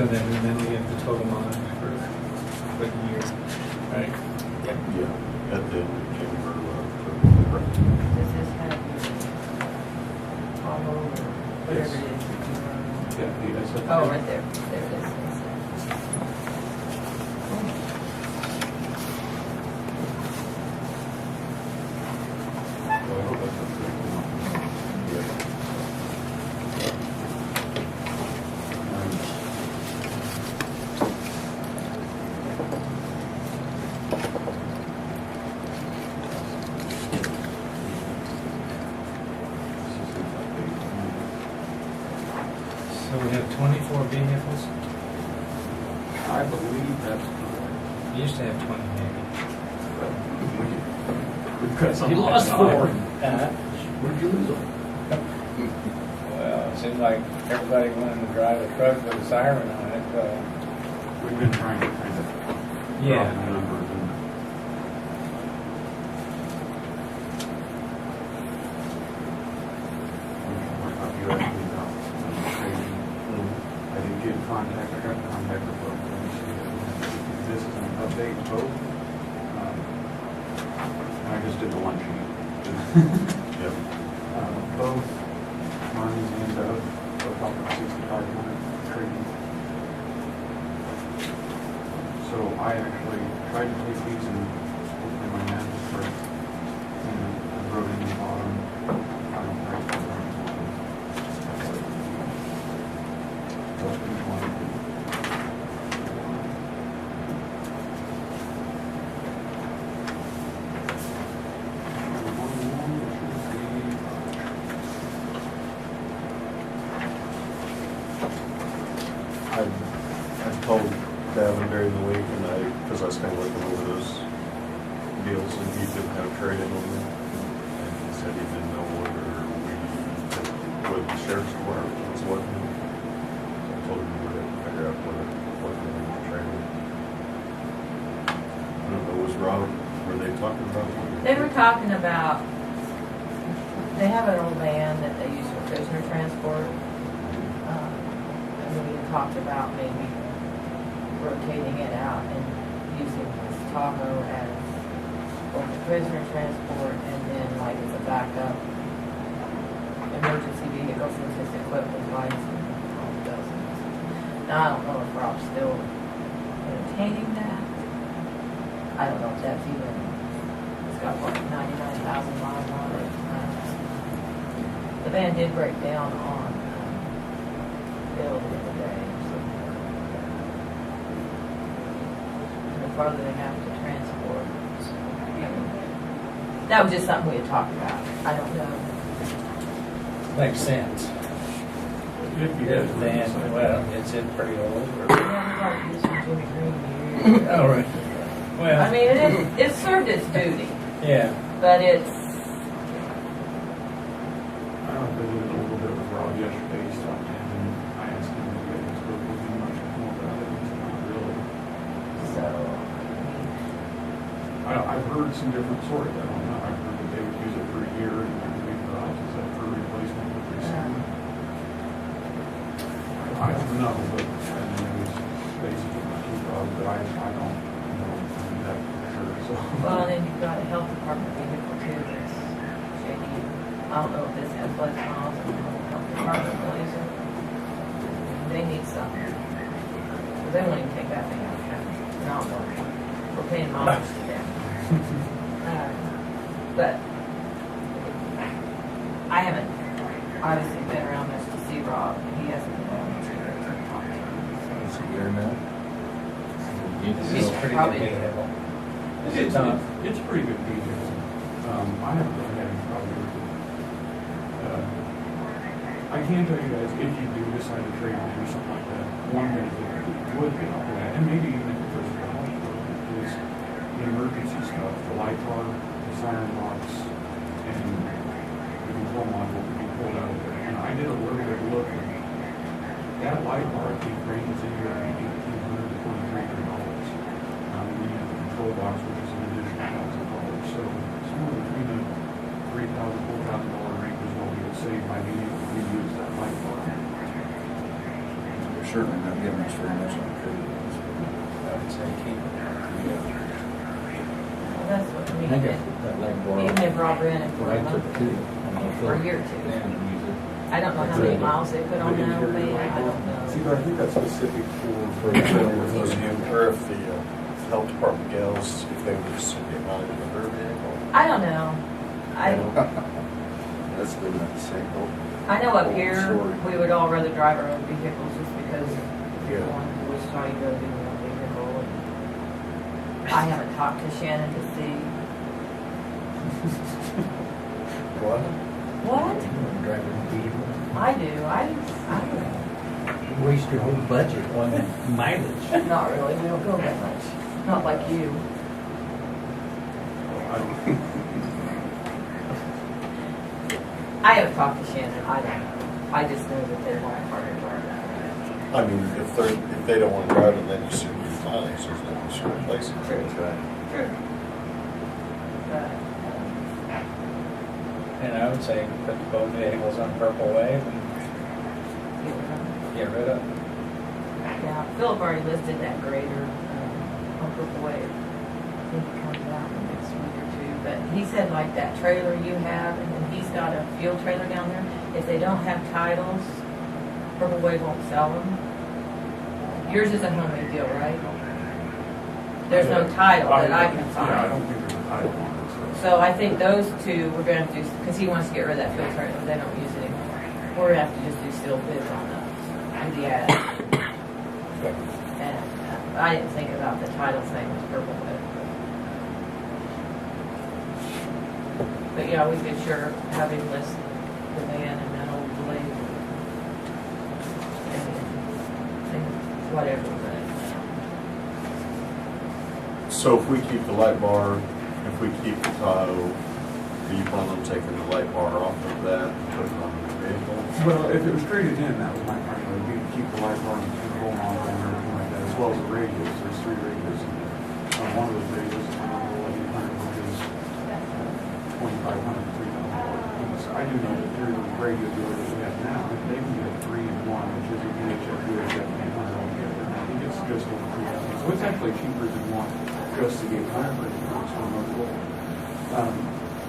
of them, and then we have to total them on for like a year, right? Yeah, at the chamber. Does this have follow or whatever it is? Yeah, Oh, right there. There it is. So we have 24 vehicles. I believe that's correct. We used to have 20 maybe. We've got some. You lost 4. Where'd you lose them? Well, it seems like everybody wanted to drive a truck with a siren on it. We've been trying to kind of Yeah. drop the numbers and you actually got training. I did get contact, I got contact with both. This is an update vote. And I just did the one sheet. Yep. Both Marnie's and Doug, both up to 6,500 trading. So I actually tried to take these and hopefully my math is correct. And I wrote in the bottom, final price for them. So each one. I told Davin during the week, and because I was kind of looking over those deals, and he didn't have trade in on them. And he said he didn't know whether the sheriff's department was looking. So I told him we would have to figure out what they were trading. I don't know, was Rob, were they talking about? They were talking about, they have an old van that they use for prisoner transport. And we had talked about maybe rotating it out and using this Tahoe as both the prisoner transport and then like as a backup emergency vehicle since it's equipped with lights and all the bells and whistles. Now, I don't know if Rob's still entertaining that. I don't know if that's even, it's got what, 99,000 miles on it. The van did break down on Bill the other day. And the farther they have to transport. That was just something we had talked about. I don't know. Makes sense. If you The guys van, well, it's in pretty old. Yeah, we've already used some Jimmy Green years. All right. I Well, mean, it served its duty, yeah. but it's, I visited a little bit with Rob yesterday, he stopped in and I asked him if he had spoken with him much more about it, he's not really. so, I've heard some different stories, I don't know, I've heard that they would use it for a year and then maybe is that for replacement with recycling? I don't know, but I mean, it was basically my two dogs, but I don't know that for sure, so. well, and then you've got a health department vehicle too that's shaky. I don't know if this has less miles than the health department believes it. They need something. Because they won't even take that thing out of town. And I don't know. We're paying miles to them. But I haven't obviously been around much to see Rob. He hasn't been around much either to talk to him. It's a year now. It's pretty Probably- good vehicle. It's a pretty good vehicle. I haven't really had any problem with it. I can tell you guys, if you do decide to trade in or something like that, one benefit that would get off of that, and maybe even if it goes to the hospital, is the emergency stuff, the light bar, the siren box, and the control module can be pulled out of there. And I did a little bit of looking. That light bar, I think, ranges anywhere between $1,800 to $2,300. And then you have the control box, which is an additional $1,000. So somewhere between the $3,000, $4,000 range is what we would save by being able to reuse that light bar. You're certainly not giving us very much on credit. I would say keep it. Well, that's what, I mean, I guess that like bar. even if Rob ran it for a I month took two. or a year or two. And use it. I don't know how many miles they put on that old van, I don't See, know. but I think that's specific for Or trailers. if the health department gals, if they would just get mileage with their vehicle. I don't know. That's living at the same boat. I know up Oh, here, sorry. we would all rather drive our own vehicles just because if you're Yeah. going to Wichita, you go to your own vehicle. And I haven't talked to Shannon to see. What? What? Driving a vehicle. I do, I don't know. You waste your whole budget on mileage. Not really, we don't go that much. Not like you. I haven't talked to Shannon, I don't know. I just know that they're going harder to drive that. I mean, if they don't want to drive it, then you should use mileage, there's no use to replace it. That's right. True. But, And I would say put both vehicles on Purple Wave and get rid of them. yeah, Philip already listed that grader on Purple Wave. I think it comes out in the next week or two. But he said like that trailer you have, and then he's got a field trailer down there. If they don't have titles, Purple Wave won't sell them. Yours is a homemade deal, right? There's no title that I can find. Yeah, I don't think there's a title on it, So I think those two we're gonna have to do, because he wants to get rid of that field trailer, they don't use it anymore. We're gonna have to just do steel bids on those, and the ad. And I didn't think about the title thing with Purple Wave. But yeah, we could sure have him list the van and that old blade. And whatever, but. So if we keep the light bar, if we keep the Tahoe, do you plan on taking the light bar off of that and putting it on the vehicle? Well, if it was traded in, that was my primary, we'd keep the light bar and control on and everything like that, as well as the radios. There's 3 radios. One of those radios is $1,800, which is $2,500, $3,000. I do know that through the radio dealer that we have now, they can get 3 in 1, which is a UHF, UHF, and 800 altogether. And I think it's just over $3,000. So it's actually cheaper than one just to get hybrid.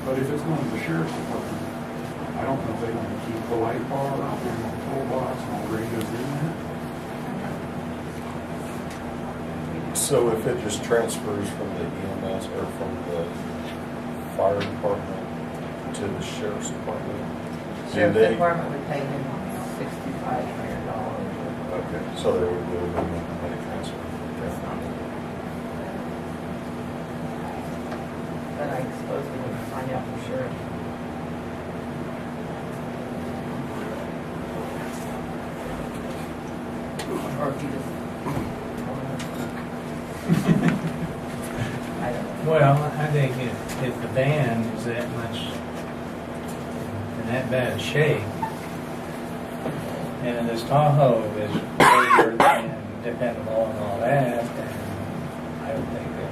But if it's going to the sheriff's department, I don't know if they want to keep the light bar and the control box and all the radios in there. So if it just transfers from the EMS or from the fire department to the sheriff's department? do Sheriff's they- Department would pay him $6,500. Okay, so there would be a money transfer. That's not it. But I suppose we need to find out for sure. Or if you just. I don't know. Well, I think if the van is that much, in that bad shape, and this Tahoe is bigger and dependable and all that, then I don't think that,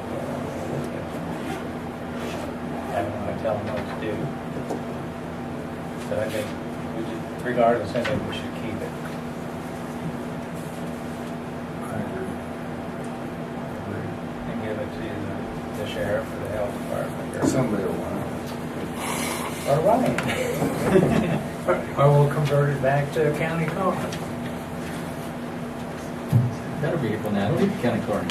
I don't want to tell them what to do. But I think, regardless, I think we should keep it. I agree. And give it to the sheriff or the health department. or- Somebody will want it. Or right. Or we'll convert it back to a county car. Got a vehicle now, don't need the county car.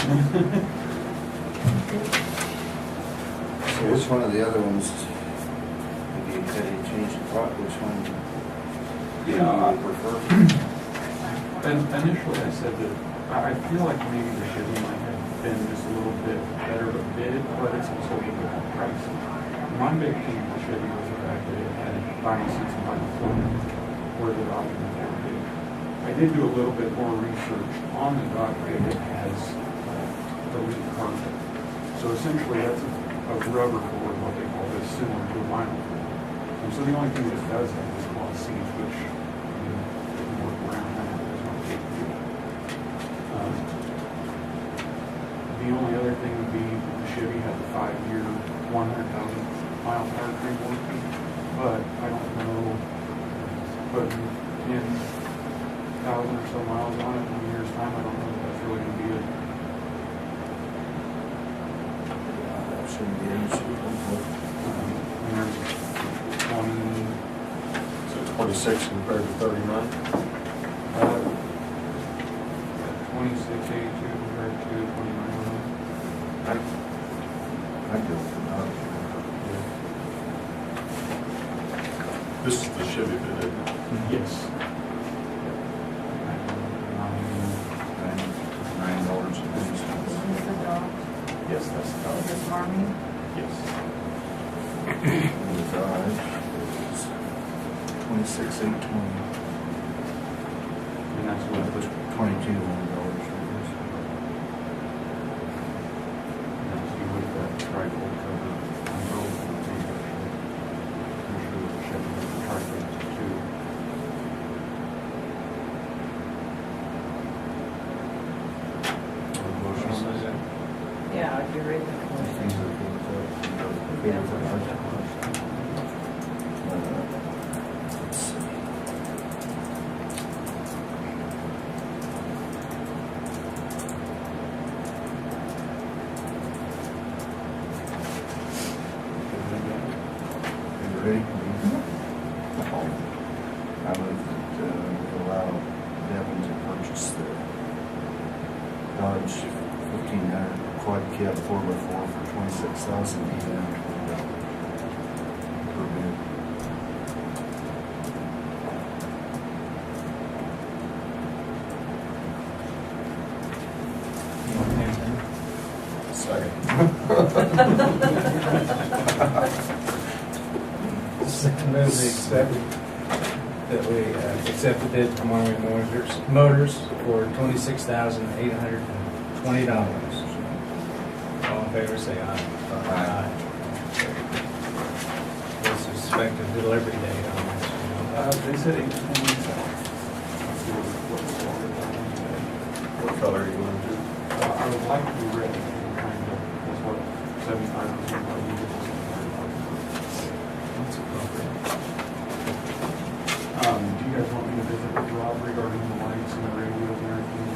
So which one of the other ones, if you had any change of thought, which one do you prefer? And initially I said that I feel like maybe the Chevy might have been just a little bit better of a bid, but it's also a little bit more pricey. My big thing with the Chevy was the fact that it had vinyl seats and vinyl flooring, where the Dodge never did. I did do a little bit more research on the Dodge, and it has the lead carpet. So essentially that's a rubber floor, what they call this, similar to a vinyl floor. And so the only thing this does have is cloth seats, which you can work around that. There's no big deal. The only other thing would be the Chevy had the 5-year, 100,000-mile powertrain warranty, but I don't know, but in 100,000 or so miles on it in a year's time. I don't know if that's really gonna be it. Shouldn't be an issue. And there's one, So 26 compared to 39? 2682 compared to 2900. I'd go for that. This is the Chevy bid, isn't it? Yes. $9.90. Is this the dog? Yes, that's the Is this Marmy? Yes. The Dodge is 26,820. And that's what the, $2,200. and that's with that tri-fold cover on both of these. I'm sure the Chevy has the tri-fold too. Yeah, if you're reading the Things commercial. are good. Let's see. Are you ready? I move that we allow Devin to purchase the Dodge 1500 quad cab 4x4 for $26,820 per bid. Second. Move the accept, that we accept the bid from Army Motors for $26,820. All in favor, say aye. Aye. What's the expected delivery date on this? They said 8 to 10 weeks out. Let's see what the order is. What color are you going to do? I would like to be ready, kind of, that's what 75% of my units. That's appropriate. Do you guys want me to visit with Rob regarding the lights and the radios and everything?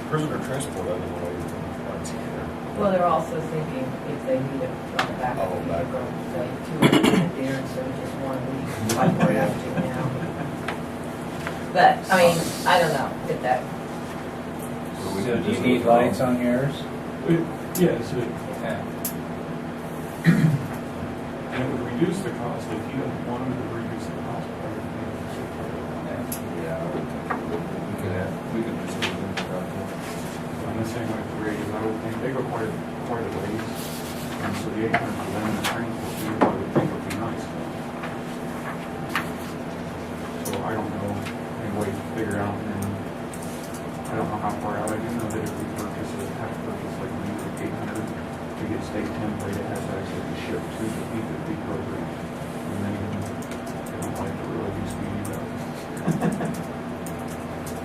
Prisoner transport, I don't know why you think lights in there. Well, they're also thinking if they need it on the back of Oh, the back. vehicle, say 2 in there instead of just one, like we're up to now. But, I mean, I don't know if that, So do you need lights on yours? Yes, Yeah. and it would reduce the cost if you wanted to reduce the cost. Yeah, we could just leave it about that. And the same with the radios, I would think they go quite a ways. And so the 800 for them and the transport fee, I would think would be nice. So I don't know, any way to figure out, and I don't know how far out. I do know that if we purchase it, have to purchase like maybe 800 to get state template, it has to actually be shipped to the P50 program. And then they don't like to really be speedy about it.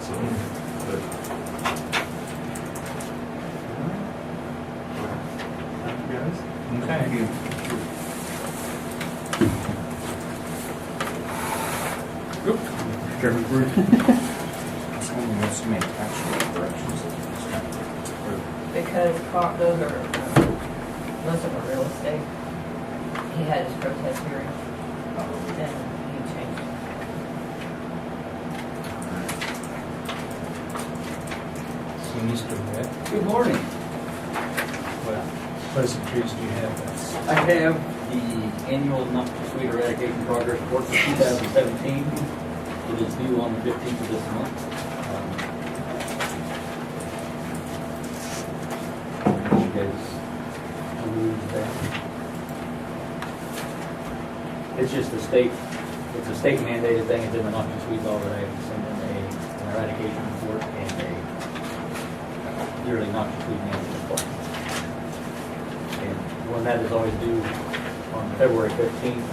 So, but. Thank you guys. Okay. Chairman Bruce. Someone wants to make actual corrections. because those are, most of them are real estate. He had his protest hearing, and he changed it. So, Mr. Witt, Good morning. what pleasantries do you have? I have the annual Not Too Sweet Eradication Progress Report for 2017. It is due on the 15th of this month. You guys lose that. It's just a state mandated thing. It's in the Not Too Sweet law that I have to send in an eradication report and a yearly Not Too Sweet management report. And when that is always due on February 15th,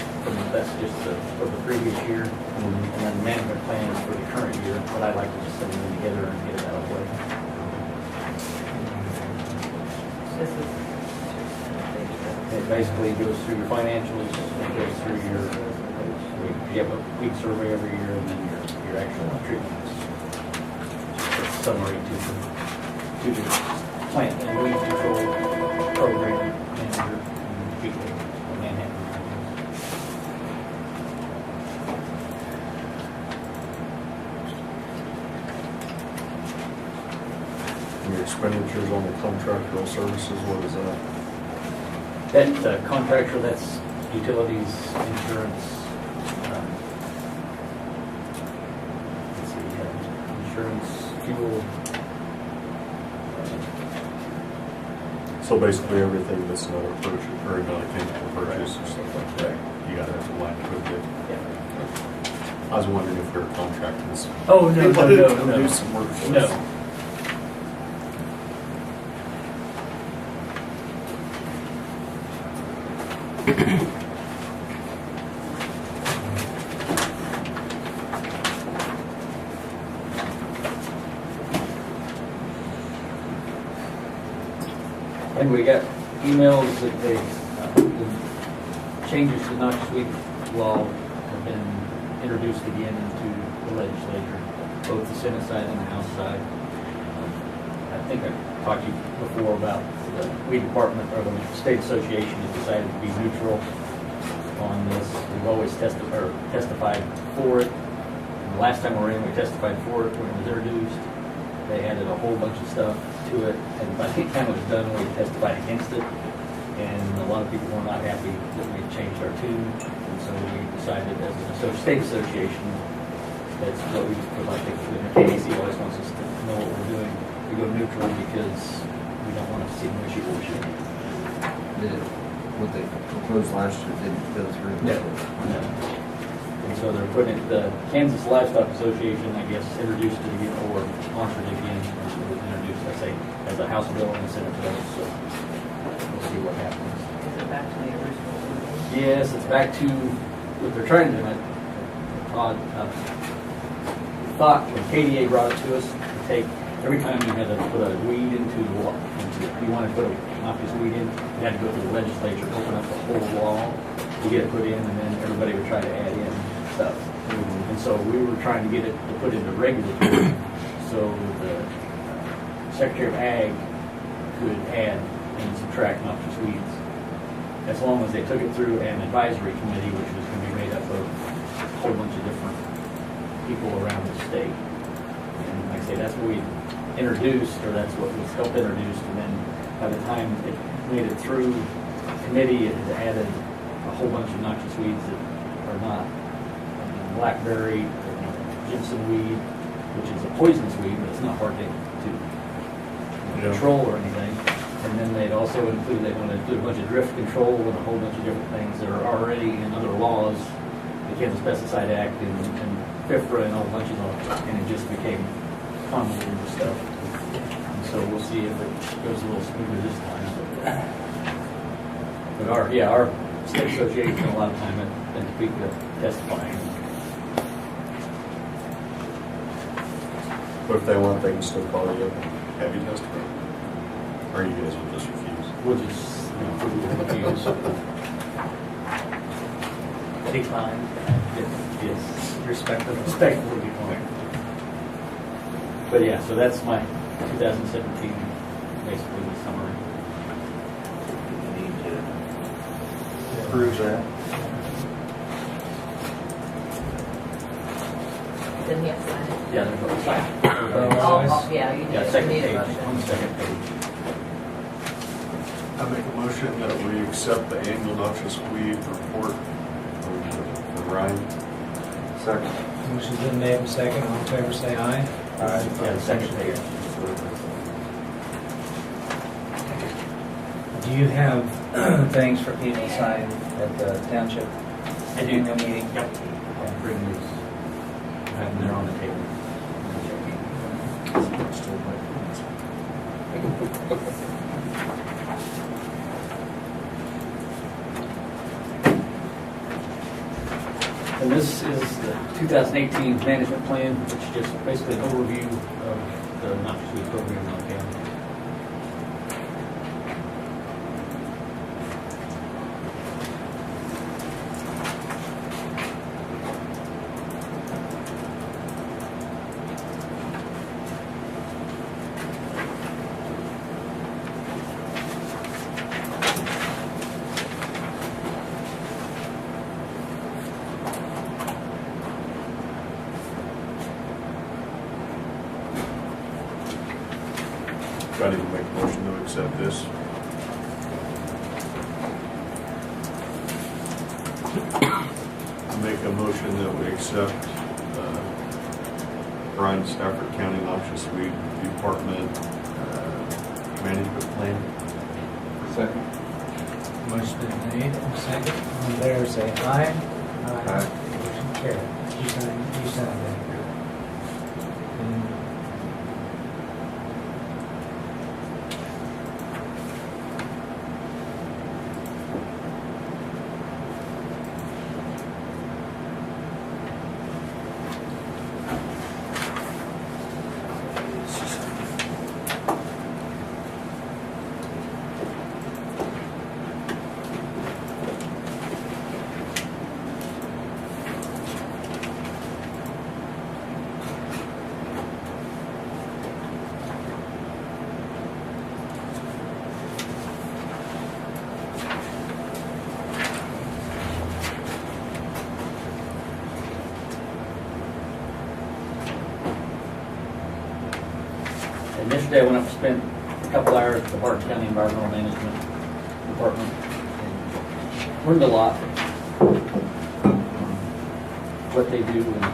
that's just for the previous year. And then the management plan is for the current year, but I'd like to just send them together and get it out of the way. This is. It basically goes through your financials, it goes through your, you have a week survey every year, and then your their actual treatments. It's summary to the plant and weed control program manager and people in Manhattan. And your expenditures on the contractual services, what is that? That contractor, that's utilities, insurance, let's see, insurance, fuel. So basically everything that's not a purchase, or not a chemical purchase or stuff like that, you gotta have to line with it. Yeah. I was wondering if they're contracting this. Oh, no, People no, come no, do no. some work for us. No. And we got emails that the changes to noxious weed law have been introduced again into the legislature, both the Senate side and the House side. I think I talked to you before about the weed department, or the state association has decided to be neutral on this. We've always testified for it. And the last time we were in, we testified for it when it was introduced. They added a whole bunch of stuff to it, and by the time it was done, we testified against it. And a lot of people were not happy that we had changed our tune, and so we decided as a state association, that's what we would like to do. And the KAC always wants us to know what we're doing. We go neutral because we don't want to see wishy-washy. What they proposed last year didn't go through. No. And so they're putting it, the Kansas Livestock Association, I guess, introduced it again, or sponsored it again, and it was introduced, I say, as a House bill and a Senate bill, so we'll see what happens. Is it back to the original? Yes, it's back to what they're trying to do. Todd thought when KDA brought it to us, to take, every time you had to put a weed into the law, you wanted to put a noxious weed in, you had to go through the legislature, open up the whole law to get it put in, and then everybody would try to add in stuff. And so we were trying to get it to put into regulatory, so the Secretary of Ag could add and subtract noxious weeds, as long as they took it through an advisory committee, which was going to be made up of a whole bunch of different people around the state. And like I say, that's what we introduced, or that's what was helped introduce, and then by the time it made it through committee, it had added a whole bunch of noxious weeds that are not. Blackberry, Gibson weed, which is a poisonous weed, but it's not hard to control or anything. And then they'd also include, they want to do a bunch of drift control and a whole bunch of different things that are already in other laws, the Kansas Pesticide Act and FIFRA and a whole bunch of them, and it just became convoluted stuff. And so we'll see if it goes a little smoother this time. But our state association spent a lot of time at people testifying. But if they want, they can still call you up and have you testify. Or you guys will just refuse. We'll just, refuse. Take time. Yes. Respectfully be fine. But yeah, so that's my 2017, basically the summary. We need to approve that. Then he has to sign it. Yeah, there's a sign. Yeah, you Yeah, need second need a page, motion. on the second page. I make a motion that we accept the annual noxious weed report from Ryan. Second. Motion's been made and second. All in favor, say aye. Yeah, the second page. Do you have things for people to sign at the township annual meeting? Yep. I'll bring these, have them there on the table. And this is the 2018 management plan, which is just basically an overview of the noxious weed program in the county. Do I need to make a motion to accept this? I make a motion that we accept Brian Stafford County Noxious Weed Department management plan. Second. Motion been made and second. All in favor, say aye. Aye. Motion carried. You sign that. And And yesterday I went up and spent a couple hours at the Barton County Environmental Management Department. And learned a lot. What they do and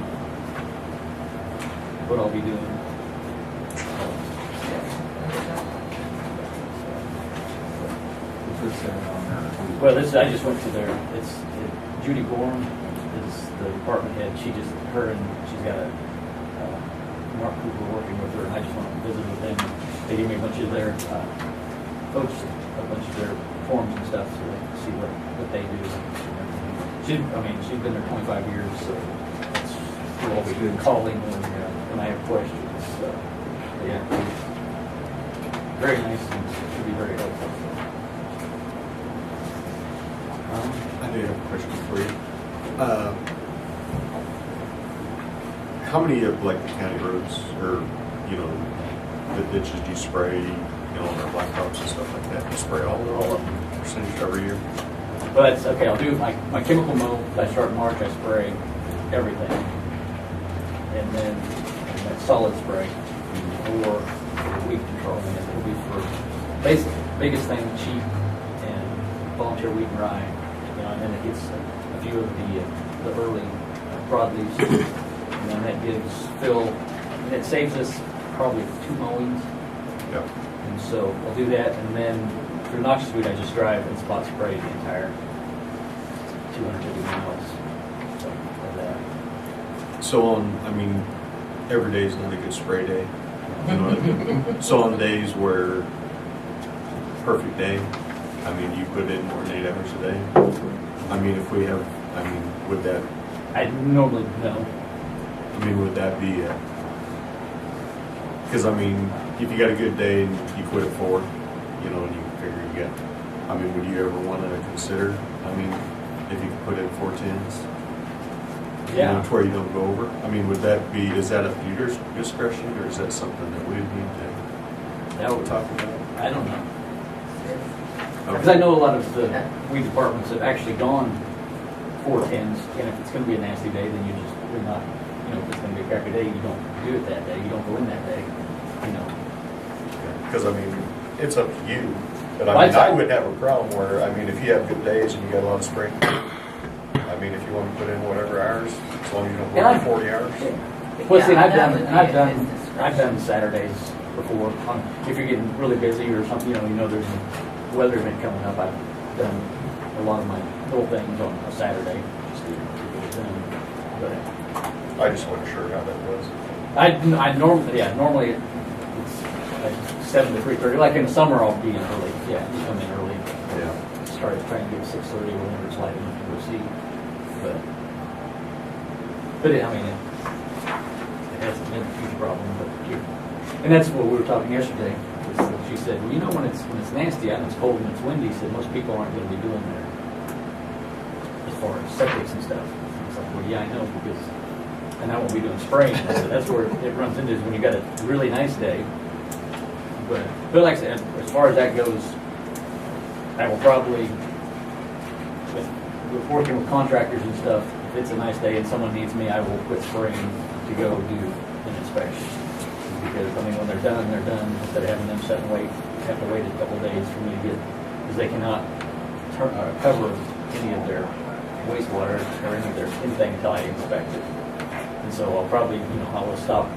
what I'll be doing. Well, I just went to Judy Gorham is the department head. She's got a Mark Cooper working with her, and I just went and visited with them. They gave me a bunch of their, coached a bunch of their forms and stuff, so they can see what they do. She's been there 25 years, so it's what we do calling when I have questions. So, yeah, very nice and should be very helpful. I do have a question for you. How many of like the county roads or, the ditches do you spray, on our blacktops and stuff like that? Do you spray all of them, percentage every year? But that's okay. I'll do my chemical mow. I start in March. I spray everything, and then that solid spray for weed control. And it'll be for biggest thing, cheap and volunteer weed and rye. And then it gets a few of the early broadleaves, and then that gives Phil, and it saves us probably 2 mowings. Yeah. And so I'll do that, and then for noxious weed, I just drive and spot spray the entire 250 miles of that. So every day is not a good spray day. You know what I mean? So on days where perfect day, you put in more than 8 hours a day. If we have, would that, I normally no. would that be, because if you got a good day and you quit at 4, and you figure you got, would you ever want to consider, if you could put in 4 tens? Yeah. To where you don't go over? Would that be, is that at your discretion, or is that something that we need to That would talk about? I don't know. Because I know a lot of the weed departments have actually gone 4 tens, and if it's going to be a nasty day, then you just, we're not, if it's going to be a crappy day, you don't do it that day, you don't go in that day, Because, it's up to you, but Well, I wouldn't have a problem where, if you have good days and you got a lot of spring, if you want to put in whatever hours, as long as you don't And work 40 hours. Well, see, Yeah, I've that would be at his discretion. I've done Saturdays before. If you're getting really busy or something, there's a weather event coming up. I've done a lot of my little things on a Saturday just to get it done. But I just wasn't sure how that was. I normally it's like 7 to 3:30. Like in the summer, I'll be in early. Yeah, you come in early. Yeah. Start trying to get 6:30 whenever it's light enough to go see. But it hasn't been a huge problem. And that's what we were talking yesterday. She said, well, when it's nasty out and it's cold and it's windy, she said most people aren't going to be doing that as far as septics and stuff. And it's like, well, yeah, I know, because and I won't be doing spraying. So that's where it runs into, is when you got a really nice day. But like I said, as far as that goes, I will probably, with working with contractors and stuff, if it's a nice day and someone needs me, I will quit spraying to go do an inspection. because, I mean, when they're done, instead of having them sit and wait, have to wait a couple of days for me to get, because they cannot cover any of their wastewater or any of their anything until I inspect it. And so I'll probably, I will stop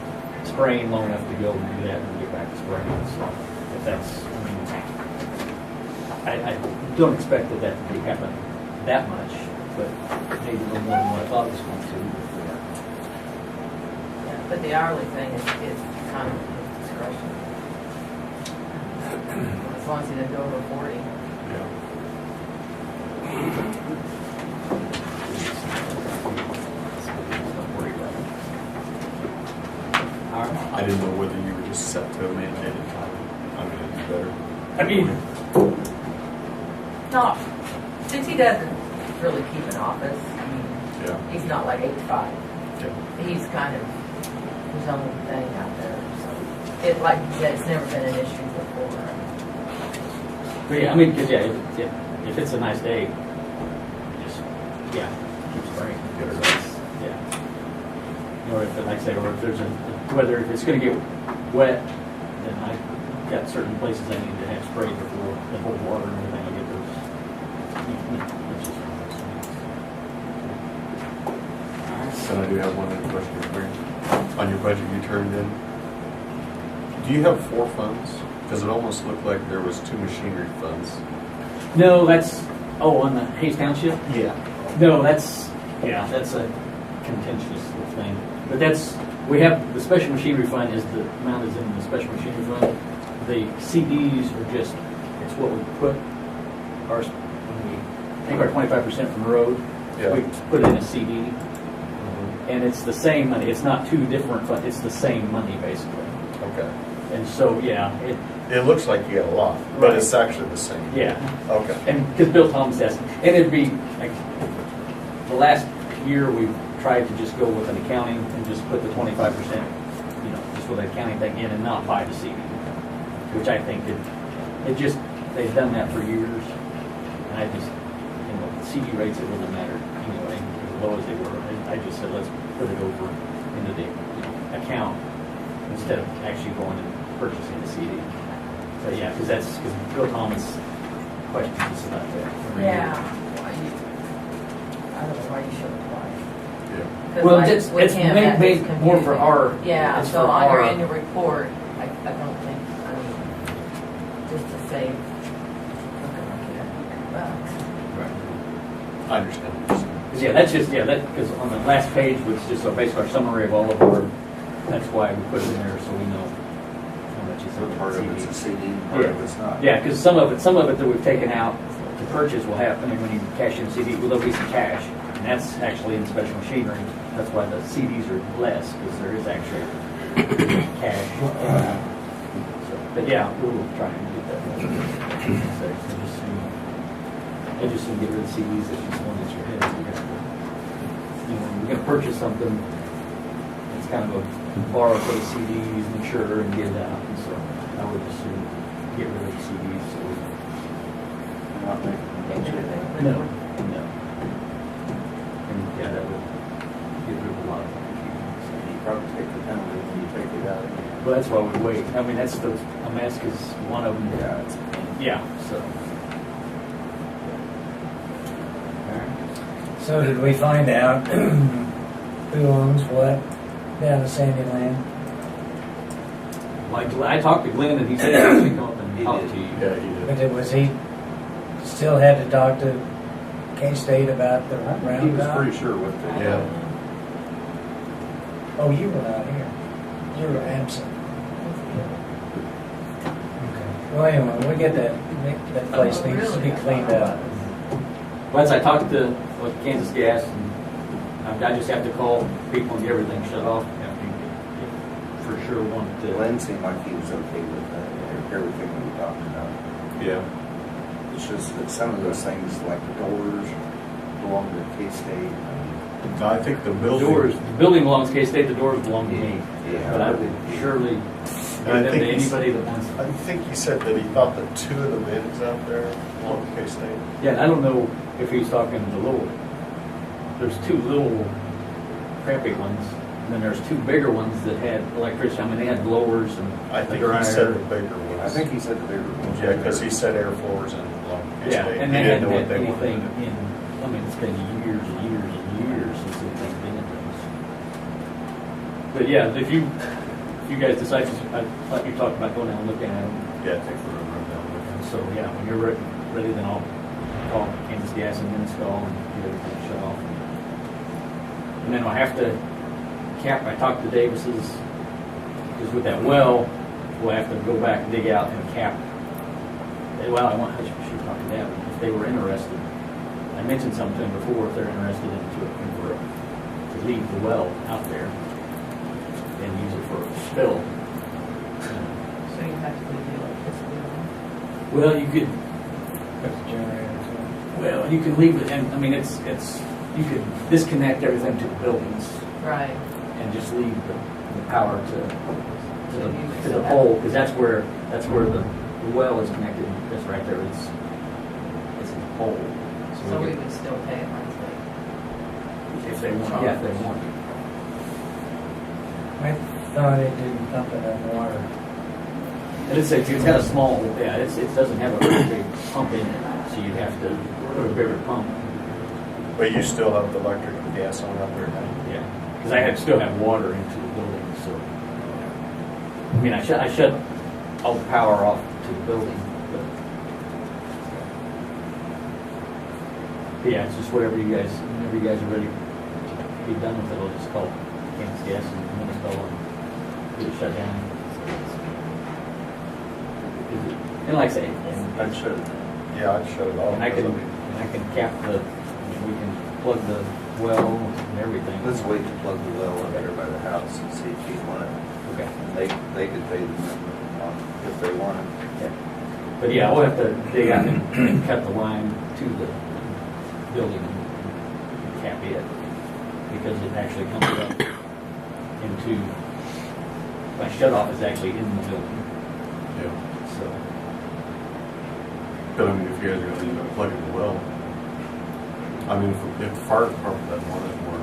spraying long enough to go and do that and get back to spraying. So if that's, I don't expect that to be happening that much, but maybe a little more than what I thought it was going to. Yeah, but the hourly thing is kind of his discretion. As long as he doesn't go over 40. Yeah. Don't worry about it. All right. I didn't know whether you were just set to a mandated time. I mean, it'd be better. I mean, No, since he doesn't really keep an office, I mean, Yeah. he's not like 8 to 5. Okay. He's kind of his own thing out there, so. It, like you said, it's never been an issue before. but yeah, I mean, because if it's a nice day, just keep spraying. Get it So it's- yeah. Or if, like I say, or if there's whether if it's going to get wet, then I've got certain places I need to have sprayed before the whole water and everything. I get those. It's just one of those things. And I do have one other question for you. On your budget you turned in, do you have 4 funds? Because it almost looked like there was 2 machinery funds. No, that's on the Hayes Township. Yeah. No, that's a contentious thing. But we have, the special machinery fund is the amount is in the special machinery fund. The CDs are just, it's what we put when we take our 25% from the road, Yeah. we put it in a CD. And it's the same money. It's not 2 different funds. It's the same money, basically. Okay. And so, It looks like you got a lot, but it's actually the same. yeah. Okay. And because Bill Thomas asked, and it'd be like the last year we've tried to just go with an accounting and just put the 25%, just with an accounting thing in and not buy the CD, which I think they've done that for years, and I just, CD rates it doesn't matter anyway, as low as they were. I just said let's put it over into the account instead of actually going and purchasing the CD. But yeah, because Bill Thomas questions us about that. Yeah. I don't know why you should apply. Yeah. 'Cause Well, like it's with him, made that's more for confusing. our. Yeah, it's so for on your our- annual report, I don't think, just to save, looking like you have $100. I understand what you're saying. Cause because on the last page was just basically our summary of all of our, that's why we put it in there, so we know how much is So in part the of it's a CD. CD, part of it's not. Yeah, because some of it that we've taken out to purchase will have, when you cash in CD, there'll be some cash, and that's actually in special machinery. That's why the CDs are less, because there is actually cash. But yeah, we'll try and get that. So I just soon get rid of CDs if you want to your head. When you're going to purchase something, it's kind of a borrow for the CDs, mature, and get it out. And so I would just soon get rid of the CDs. So Not making Get rid of it. no. And yeah, that would get rid of a lot of things. You probably take the penalty when you take it out. Well, that's why we wait. I mean, that's a mask is one of them. Yeah, it's, Yeah, so. So did we find out who owns what down at Sandyland? Like, I talked to Glenn and he said he'd actually come up and He talk did. to you. Yeah, you did. But was he still had to talk to K-State about the He was roundup? pretty sure what they Yeah. Oh, you were not here. You were absent. Okay. Well, anyway, we get that place needs to be cleaned up. Once I talked to Kansas Gas, and I just have to call people and get everything shut off. I mean, for sure want to. Glenn seemed like he was okay with everything we talked about. Yeah. It's just that some of those things, like the doors, belong to K-State. I think the The building. building belongs to K-State, the doors belong to me. Yeah. But I would surely And give I them to think he's- anybody that wants I them. think he said that he thought that 2 of the bids out there belong to K-State. Yeah, and I don't know if he's talking the little, there's 2 little crappy ones And then there's two bigger ones that had electricity, I mean, they had blowers and I a think he said dryer. the bigger ones. I think he said the bigger one. Yeah, because he said air floors and like. Yeah, he and they didn't hadn't know had what they anything wanted. in, I mean, it's been years and years and years since anything's been in those. But yeah, if you guys decide, I thought you talked about going down and looking at them. Yeah, take the run down with And so, yeah, when you're ready, then I'll call Kansas Gas and install and get everything shut off. And then I'll have to cap, I talked to Davis's, because with that well, we'll have to go back and dig out and cap. Well, I should talk to Dad, if they were interested. I mentioned something to them before, if they're interested to leave the well out there and use it for a spill. So you have to leave the electricity on? Well, you could, That's the generator too. well, you can leave it, and, I mean, it's, you could disconnect everything to the buildings Right. and just leave the power to So you would the still have- pole, because that's where the well is connected, that's right there, it's a pole. So we we could- would still pay it monthly. if they want, yeah, if they want. I thought it didn't pump enough water. And it's got a small, yeah, it doesn't have a very big pump in it, so you'd have to put a bigger pump. it. But you still have the electric and gas on out there now? Yeah, because I still have water into the building, so. I mean, I shut all the power off to the building, but yeah, it's just whenever you guys are ready to be done with it, I'll just call Kansas Gas and install and get it shut down. And like I say, I'd shut it, yeah, I'd shut it off. and I can, because, and I can cap we can plug the well and everything. Let's wait to plug the well up there by the house and see if he want it. Okay. They could pay the member if they want it. Yeah. But yeah, we'll have to dig out and cut the line to the building and cap it, because it actually comes up into, my shut off is actually in the building, Yeah, so. but I mean, if you guys are gonna end up plugging the well, I mean, if the fire department doesn't want it, or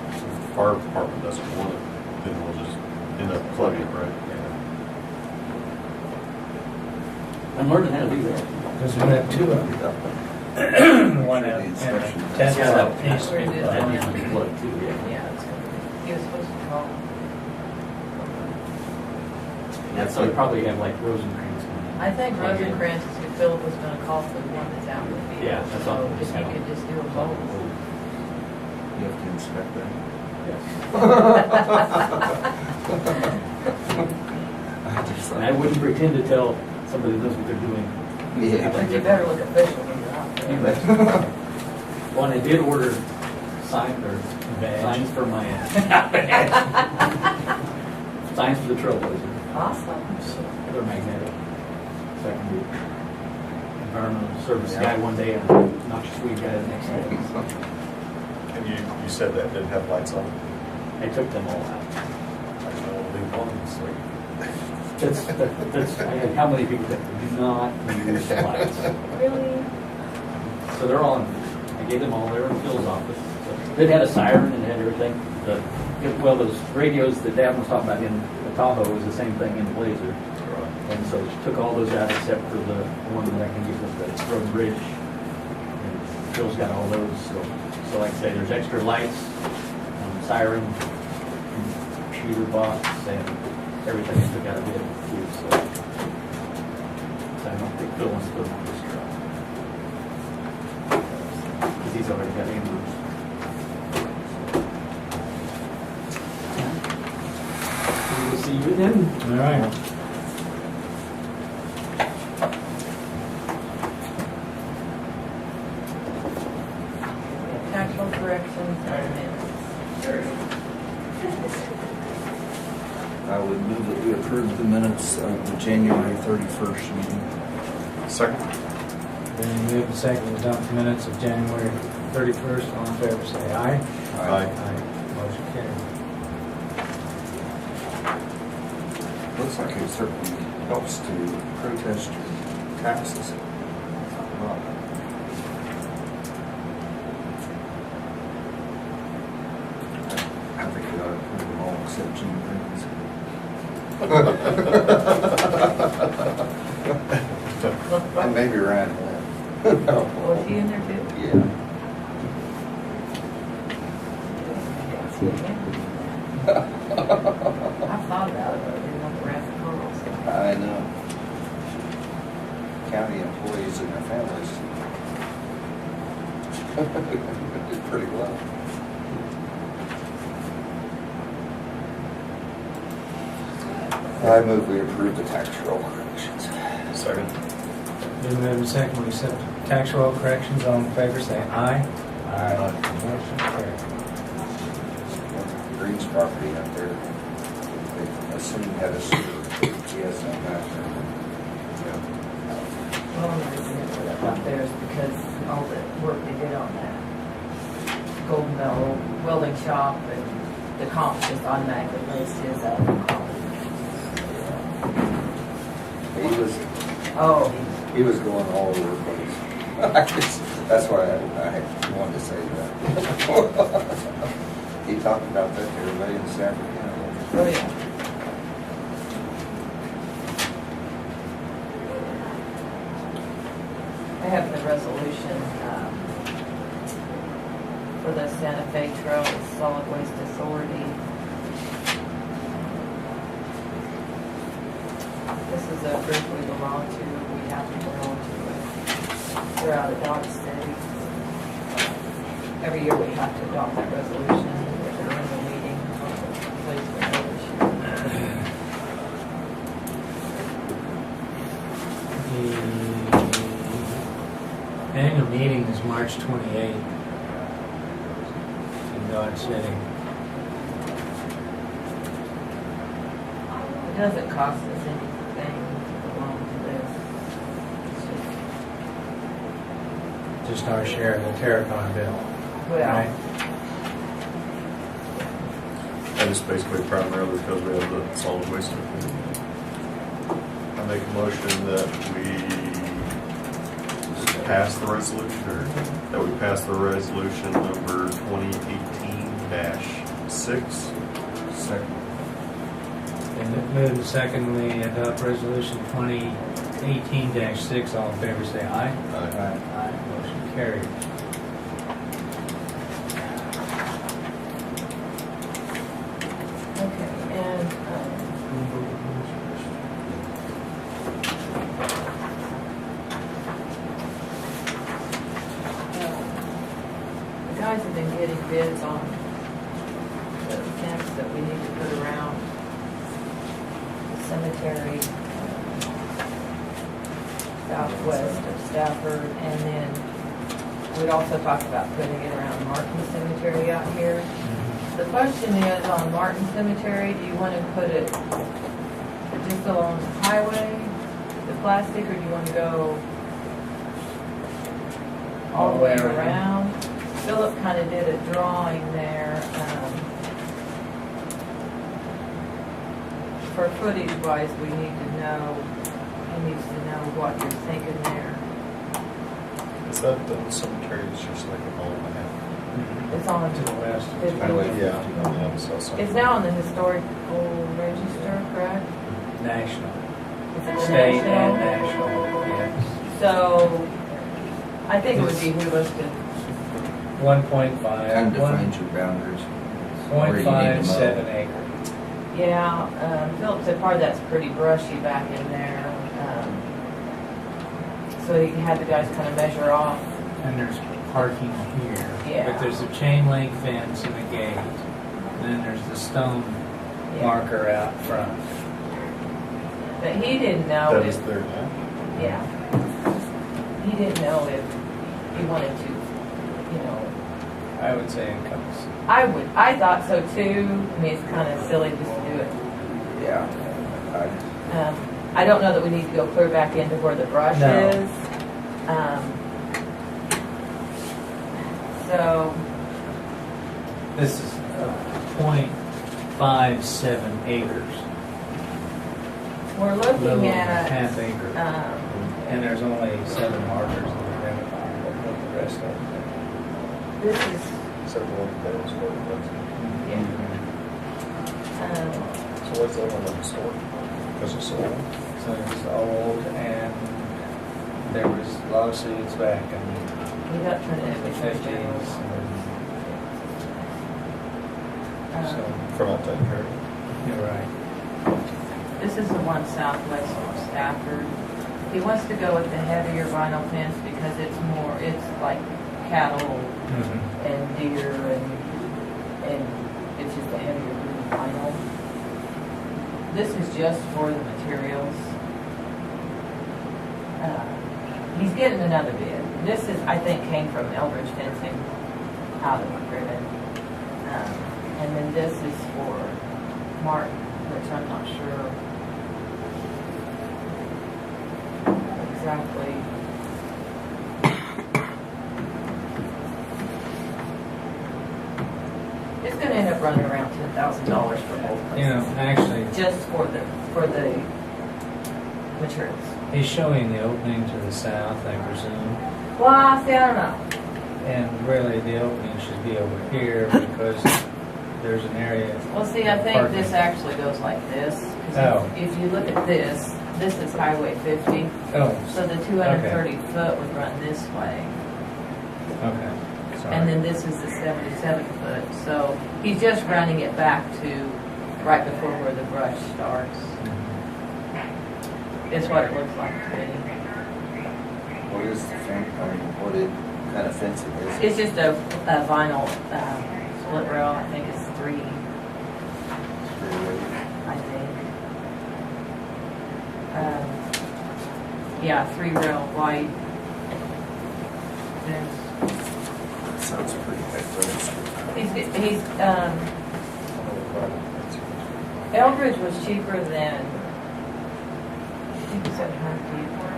if the fire department doesn't want it, then we'll just end up plugging it, right? I'm learning how to do that. Because we have two of them. One The at inspection. Test Yeah, Cell. That's where it is. That needs to be plugged too, yeah. Yeah, it's gonna be, he was supposed to call. That's so you probably have like Rosencrantz. I think plug in. Rosencrantz is who Philip was gonna call for the one that's out in the field. Yeah, that's all. So if you could just do them both. You have to inspect that. Yes. And I wouldn't pretend to tell somebody knows what they're doing. But you better look official when you're out there. Well, and I did order signs for my, signs for the Trailblazer. Awesome. So they're magnetic. So I can do environmental service guy one day and noxious weed guy the next day. And you said that didn't have lights on? I took them all out. I don't know, leave one, so. That's, I had how many people that do not use lights? Really? So they're all, I gave them all, they were in Phil's office. So it had a siren and it had everything. Well, those radios that Dad was talking about in the Tahoe was the same thing in the Blazer. And so she took all those out except for the one that I can get with the Road Bridge. And Phil's got all those, so like I say, there's extra lights, siren, computer box, and everything I took out of it too, so. So I don't think Phil wants to put them on this truck. Because he's already got Amber's. We will see you then. All right. Actual corrections and minutes. I would move that we approve the minutes of the January 31st meeting. Second? Then move the second to adopt the minutes of January 31st. All in favor, say aye. Aye. Motion carried. Looks like it certainly helps to protest your taxes. I think it ought except Jim Brings. And maybe Ryan Webb. Was he in there too? Yeah. I've thought about it, but I didn't want the rest of the I know. County employees and their families. Did pretty well. I move we approve the tax roll corrections. Second. Been moved and seconded, we accept tax roll corrections. All in favor, say aye. Aye. Motion carried. Green's property out there, they assume had a sewer. He has no map. Well, I'm reason it put up out there is because all the work they did on that Golden Bell welding shop and the comp just automatically raised his up. He was, Oh, he was going all over the place. That's why I wanted to say that. He talked about that to everybody in Sanford County. oh yeah. I have the resolution for the Santa Fe Trail Solid Waste Authority. This is a group we belong to, we have to belong to it. They're out of Dodge City. Every year we have to adopt that resolution, if they're in the meeting, please remember this year. The annual meeting is March 28th in Dodge City. It doesn't cost us anything to belong to this. It's Just our share of the Terracon bill, well, right? And it's basically primarily because we have the solid waste. I make a motion that we pass the resolution, or that we pass the resolution number 2018-6. Second. And moved and seconded, we adopt resolution 2018-6. All in favor, say aye. Aye. Motion carried. okay, and, the guys have been getting bids on the fence that we need to put around the cemetery southwest of Stafford, and then we'd also talked about putting it around Martin Cemetery out here. The question is, on Martin Cemetery, do you want to put it just along the highway, the plastic, or do you want to go all the way around? Philip kind of did a drawing there. For footage wise, we need to know, he needs to know what you're thinking there. Is that the cemetery is just like a mile and a half? It's on, To the west. it's now on the historical register, correct? National. Is it the State national? and national, yes. So, I think it would behoove us to, 1.5. Kind of defines your boundaries. Where you need to 1.57 mow. acre. yeah, Philip said part of that's pretty brushy back in there. So he had the guys kind of measure off. And there's parking here. Yeah. But there's a chain link fence and a gate. And then there's the stone Yeah. marker out front. But he didn't know That if, is there now? yeah. He didn't know if he wanted to, you know, I would say encompass. I thought so too. I mean, it's kind of silly just to do it. Yeah. I don't know that we need to go clear back into where the brush No. is. So, This is 0.57 acres. we're A little looking over at, half acre. And there's only 7 markers that are identified. What the rest of them? this is, Except the one that was what it was. yeah. So what's that one on the store? Because it's so old? So it's old, and there was lawsuits back in We got turned in the the fifties. So, From outside here. you're right. This is the one southwest of Stafford. He wants to go with the heavier vinyl fence because it's like cattle and deer and it's just a heavier duty vinyl. This is just for the materials. He's getting another bid. This is, I think, came from Eldridge Fencing out of Ribbon. And then this is for Martin, which I'm not sure exactly. It's gonna end up running around $10,000 for both places. You know, actually, Just for the materials. he's showing the opening to the south, I presume. Well, see, I don't know. And really, the opening should be over here because there's an area. Well, see, I think this actually goes like this. 'Cause Oh. If you look at this is Highway 50. Oh, So the 230 foot would run this way. okay. Sorry. And then this is the 77 foot. So he's just running it back to right before where the brush starts. Is what it looks like to me. What is the fence, I mean, what kind of fence it is? It's just a vinyl split rail. I think it's 3, I think. Yeah, 3 rail white fence. Sounds pretty big for He's Eldridge was cheaper than, I think he said Home Depot.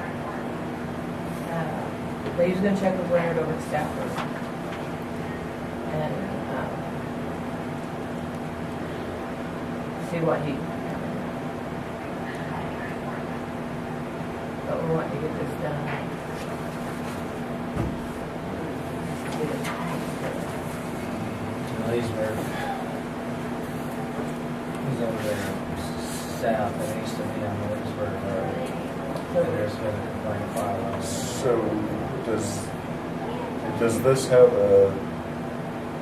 But he was gonna check with Leonard over at Stafford. And, see what he, but we're wanting to get this done. Leesburg. He's over there south and east of me on the Leesburg Road. There's been a complaint filed on it. So does this have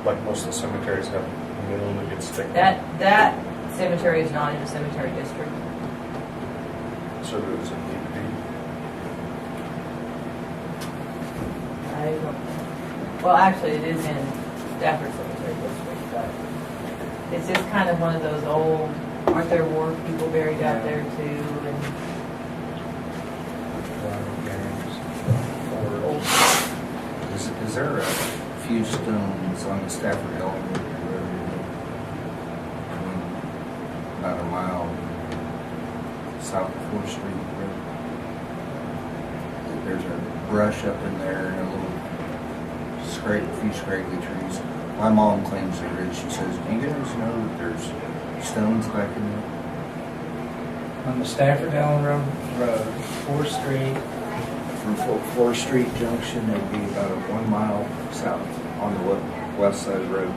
like most of the cemeteries have a middle that gets thick? That cemetery is not in the cemetery district. So does it need to be? I don't, well, actually, it is in Stafford Cemetery District, but it's just kind of one of those old, aren't there war people buried out there too? And old, Is there a few stones on the Stafford Elementary Road? About a mile south of 4th Street Road. There's a brush up in there and a little few scraggly trees. My mom claims there is. She says, do you guys know that there's stones back in there? On the Stafford Allen Road, 4th Street. From 4th Street Junction, it'd be about 1 mile south on the west side of the road.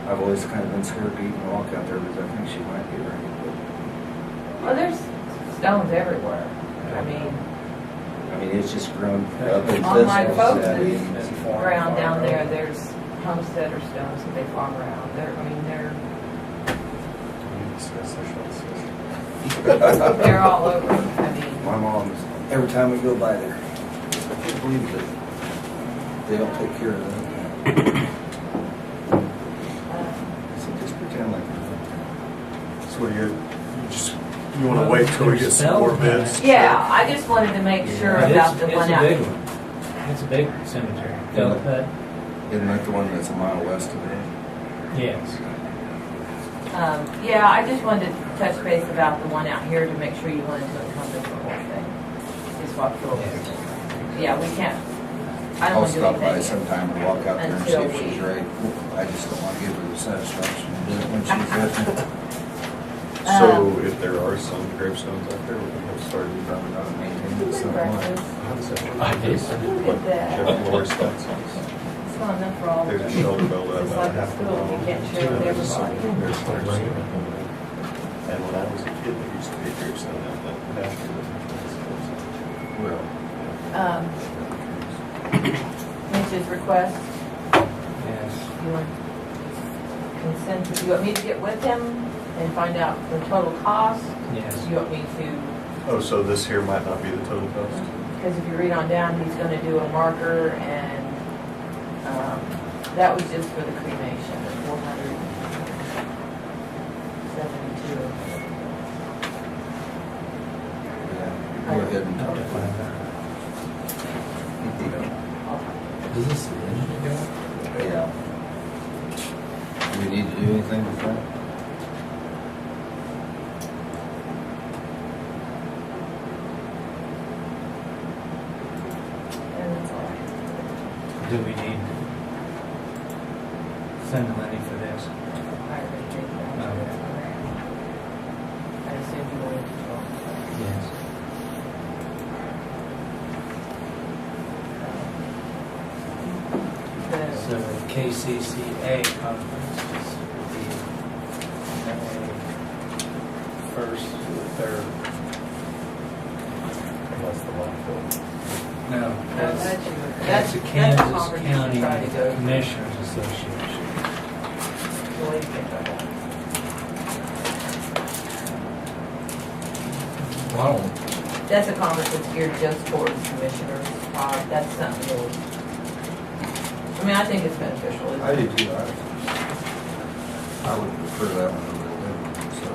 I've always kind of been scared to even walk out there because I think she might be right. well, there's stones everywhere. I mean, It's just grown up in on my thistles. folks' I mean, ground down there, there's homesteader stones that they farm around. They're they're all over. I mean, my mom's, every time we go by there, I can't believe that they don't take care of that. So just pretend like. So what do you want to wait till we get some more bids? yeah, I just wanted to make sure about the one out. It's a big one. It's a big cemetery. Delpit? Isn't that the one that's a mile west of there? Yes. Yeah, I just wanted to touch base about the one out here to make sure you wanted to encompass the whole thing. Is what Phil was saying. Yeah, we can't, I don't I'll want to do stop by anything. sometime and walk out there and see until if she's we- right. I just don't want to give her the satisfaction of doing it when she's with me. So if there are some gravestones out there, we can get started driving out and maintaining Good some. breakfast. I did. Look at that. Jeff Morris, that's. So It's not enough for all of There's a us. shoulder belt out It's about like a half a school, you mile. can't share with everybody. And when I was a kid, there used to be a grape sale out that after Well, Mitch's request, Yes. you want consent, you want me to get with him and find out the total cost? Yes. You want me to, Oh, so this here might not be the total cost? because if you read on down, he's gonna do a marker and, that was just for the cremation, the 472. yeah, go ahead and talk about it. Is this the engine guy? Yeah. Do we need to do anything with that? And that's all. Do we need to send the money for this? I already did that. Okay. I assume you wanted to go. Yes. So The, the KCCA conference is the first, third. That's the one. No, that's that's the the Kansas conference you should County try to go to. Commissioners Association. What do you think about that? Wow. That's a conference that's geared just towards commissioners. That's something really, I mean, I think it's beneficial. I do too. I would prefer that one over there, so,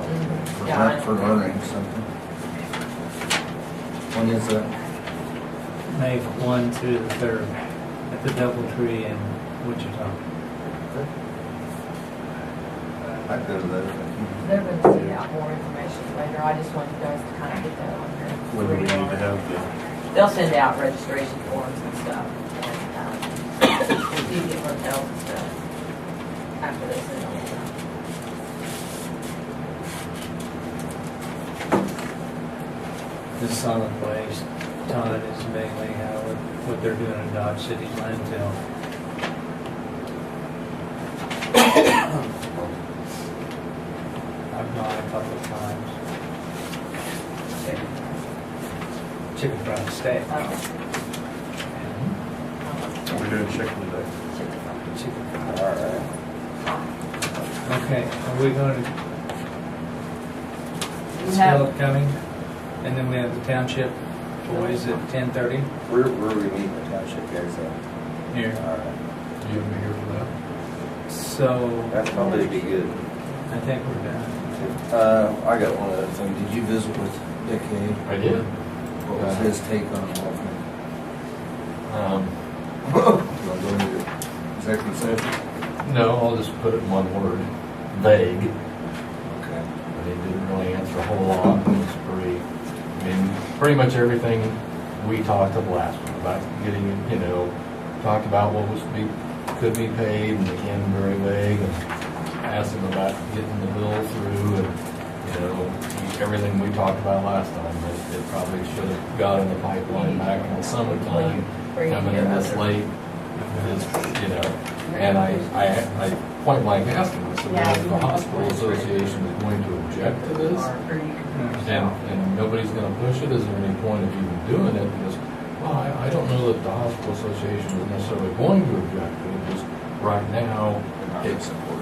Yeah, I know. for learning something. When is that? May 1 through the 3rd at the Doubletree in Wichita. I'd go to that. They're going to send out more information later. I just want you guys to kind of get that on there. When do we need to have the, They'll send out registration forms and stuff. And, you get hotels and stuff after they send all that. The solid waste, Todd, is mainly what they're doing in Dodge City landfill. I've gone a couple of times. Chicken fried steak. Oh, we're doing chicken today. Chicken fried. All right. Okay, are we going to, You still have, coming? And then we have the township boys at 10:30 Where we meeting the township guys at? here. All right. You gonna be here for that? So, That'd probably be good. I think we're done. I got one other thing. Did you visit with Dick Hay? I did. What was his take on the whole thing? You want to go into executive session? No, I'll just put it in one word, vague. Okay. But he didn't really answer a whole lot. It was pretty much everything we talked of last one about getting, talked about what could be paid, and again, very vague, and asked him about getting the bill through, and, everything we talked about last time, that it probably should have got in the pipeline back in the summertime, coming in this late, and I point blank asked him, I said, well, if the hospital association is going to object to this, and nobody's gonna push it, is there any point of even doing it? Because, well, I don't know that the hospital association is necessarily going to object to it, just right now,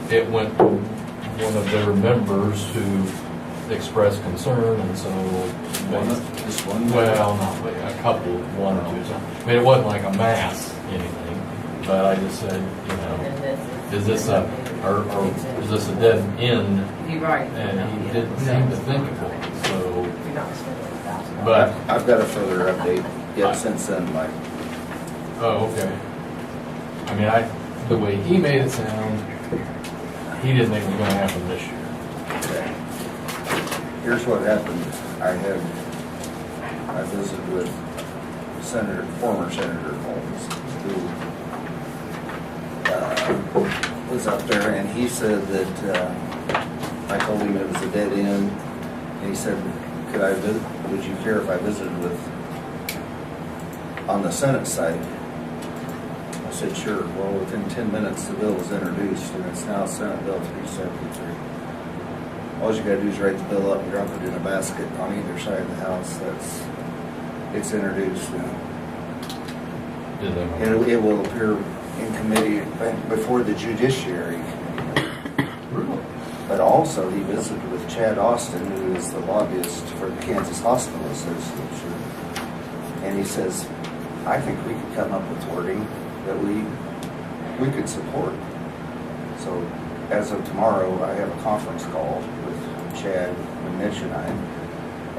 it went to one of their members who expressed concern, and so. Just one? Well, not really, a couple, one or two. I mean, it wasn't like a mass anything, but I just said, is this a dead end? You're right. And he didn't seem to think of it, so, You're not spending $1,000. but, I've got a further update yet since then, Mike. oh, okay. I mean, the way he made it sound, he didn't think it was gonna happen this year. Okay. Here's what happened. I visited with former Senator Holmes, who was up there, and he said that, I told him it was a dead end, and he said, would you care if I visited with, on the Senate side, I said, sure. Well, within 10 minutes, the bill was introduced, and it's now Senate Bill 373. All you gotta do is write the bill up and drop it in a basket on either side of the house. It's introduced now. Did they? And it will appear in committee before the Judiciary Committee. Really? But also, he visited with Chad Austin, who is the lobbyist for the Kansas Hospital Association. And he says, I think we could come up with wording that we could support. So as of tomorrow, I have a conference call with Chad and Mitch and I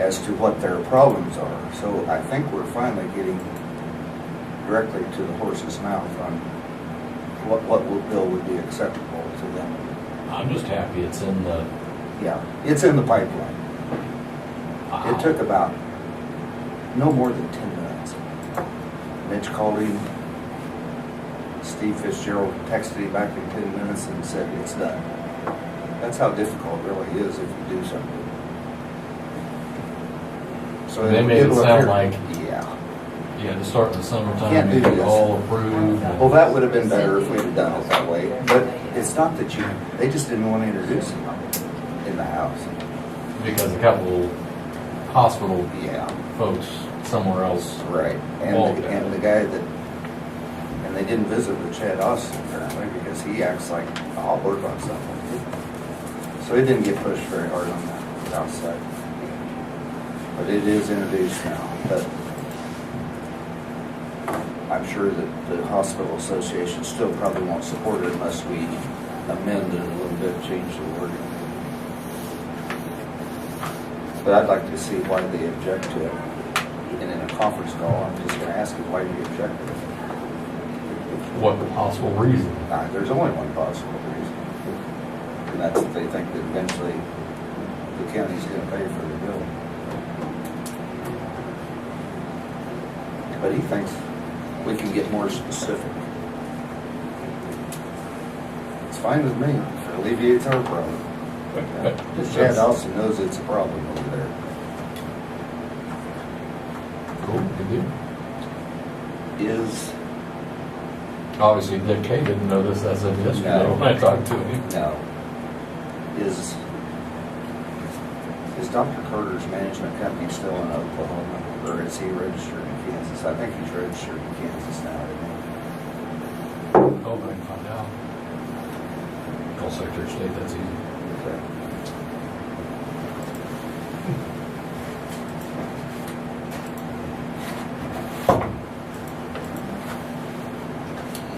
as to what their problems are. So I think we're finally getting directly to the horse's mouth on what bill would be acceptable to them. I'm just happy it's in the. Yeah, it's in the pipeline. It took about no more than 10 minutes. Mitch called him. Steve Fitzgerald texted him back in 10 minutes and said it's done. That's how difficult it really is if you do something. So They made it it'll sound appear- like- Yeah. Yeah, to start in the summertime, Can't do you could this. all approve. Well, that would have been better if we'd have done it that way. But it's not that they just didn't want to introduce him in the house. Because a couple hospital Yeah. folks somewhere else. Right, Well, and the guy that, and they didn't visit with Chad Austin apparently because he acts like, I'll work on something. So it didn't get pushed very hard on the outside. But it is introduced now, but I'm sure that the hospital association still probably won't support it unless we amend it a little bit, change the wording. But I'd like to see why they object to it. And in a conference call, I'm just gonna ask them, why do you object to it? What possible reason? There's only one possible reason. And that's if they think that eventually the county's gonna pay for the bill. But he thinks we can get more specific. It's fine with me, if it alleviates our problem. Because Chad also knows it's a problem over there. Cool, good deal. Is, Obviously, Dick Kay didn't know this as of yesterday No. when I talked to him. no, is Dr. Carter's management company still in Oklahoma, or is he registered in Kansas? I think he's registered in Kansas now, isn't Oh, I can find out. Call Secretary of State, that's easy. he? Okay.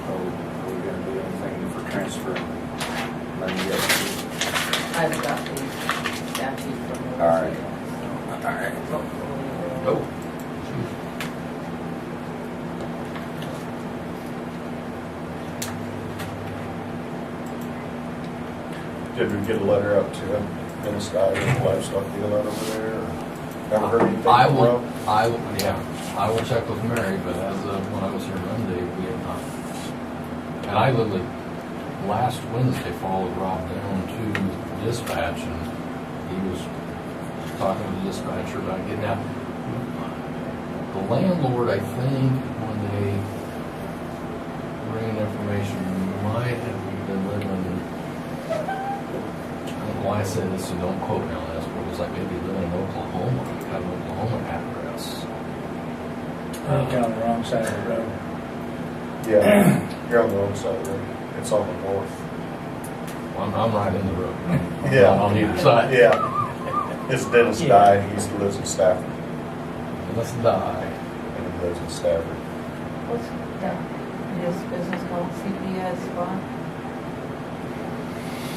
Oh, are we gonna do anything for transferring money yet? I've got the statute from the. All right. All right. Oh. Did we get a letter out to Dennis Dye with the livestock deal out over there? Or Haven't heard anything I from will, Rob? I will check with Mary, but as of when I was here Monday, we have not. And I literally, last Wednesday, followed Rob down to dispatch, and he was talking to the dispatcher about getting out. The landlord, I think, when they ran information, might have been living, I don't know why I say this, so don't quote me on this, but it was like maybe living in Oklahoma, had an Oklahoma address. I think you're on the wrong side of the road. Yeah, you're on the wrong side of the road. It's on the north. I'm right in the road. Yeah. On either side. Yeah. It's Dennis Yeah. Dye. He lives in Stafford. Let's die. And he lives in Stafford. What's that, his business called CPS Spot?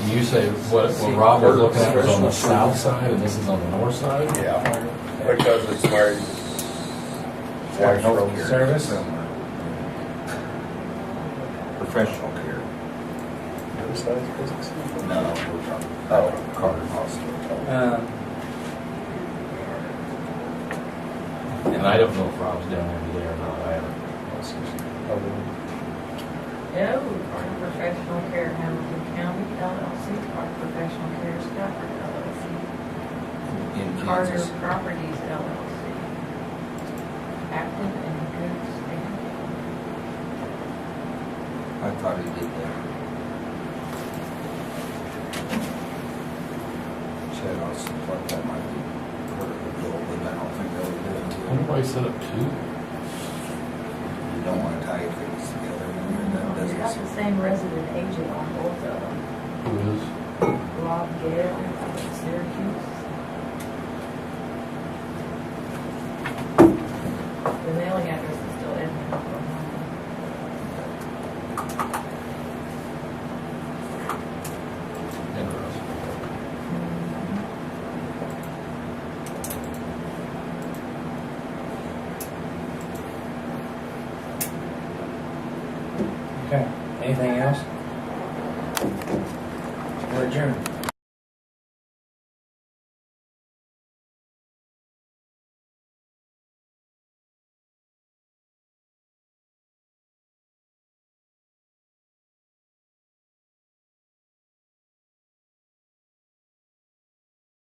And you say what Rob was looking at was on the south side and this is on the north side? Yeah. Because it's married. Wife's from here. Service? Professional care. Dennis Dye's business? No, we're talking about Carter Hospital. And I don't know if Rob's down there today or not. I haven't. No, Park Professional Care Hamilton County LLC, Park Professional Care Stafford LLC, In Carter Kansas. Properties LLC, active and good standing. I thought he did that. Chad Austin thought that might be part of the bill, but I don't think that would do it. Everybody set up two. You don't want to tie things together when you're in that It's got the business. same resident agent on both of them. Who is? Rob Gale, out of Syracuse. The mailing address is still Edmond, Oklahoma. Interesting. Okay, anything else? We're adjourned.